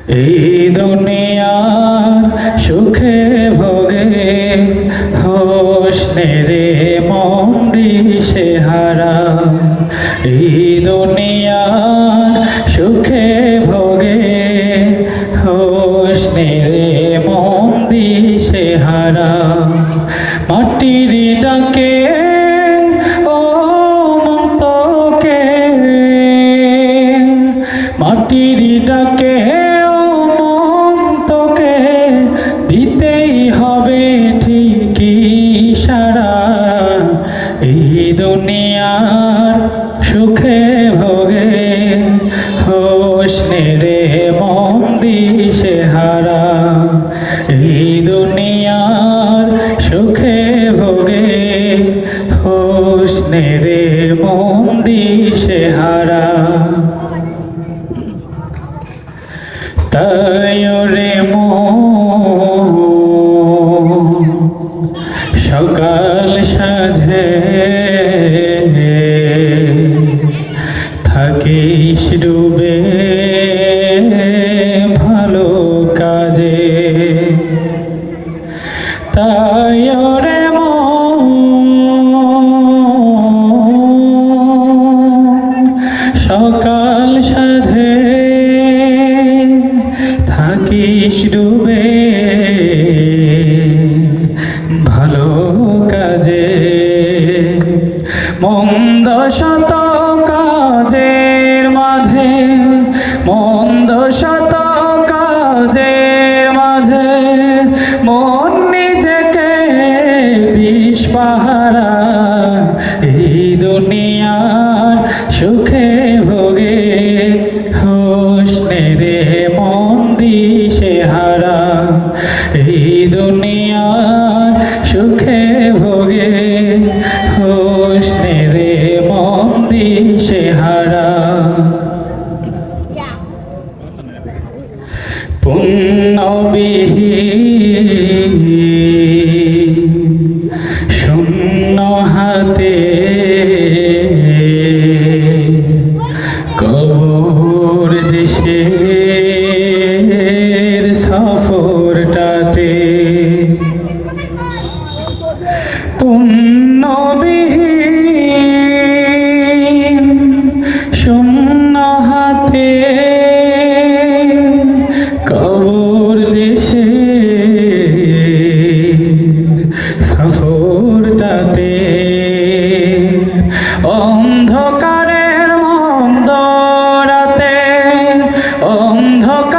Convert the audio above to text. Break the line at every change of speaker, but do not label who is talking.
এই দুনিয়ার সুখে ভোগে হোশ নেরে মন দিশে হারা। এই দুনিয়ার সুখে ভোগে হোশ নেরে মন দিশে হারা। মাটির ডাকে ও মন্তকে, মাটির ডাকে ও মন্তকে দিতেই হবে ঠিকই সারা। এই দুনিয়ার সুখে ভোগে হোশ নেরে মন দিশে হারা। এই দুনিয়ার সুখে ভোগে হোশ নেরে মন দিশে হারা। তাই রে মন সকাল সাঁঝে থাকিস ডুবে ভালো কাজে। তাই রে মন সকাল সাঁঝে থাকিস ডুবে ভালো কাজে। মন্দ শত কাজের মাঝে, মন্দ শত কাজের মাঝে মন নিজেকে দিস পাহারা। এই দুনিয়ার সুখে ভোগে হোশ নেরে মন দিশে হারা। এই দুনিয়ার সুখে ভোগে হোশ নেরে মন দিশে হারা। পুণ্যবিহীন শূন্য হাতে কবর দেশের সফরটাতে। পুণ্যবিহীন শূন্য হাতে কবর দেশের সফরটাতে। অন্ধকারের মন্দ রাতে, অন্ধকার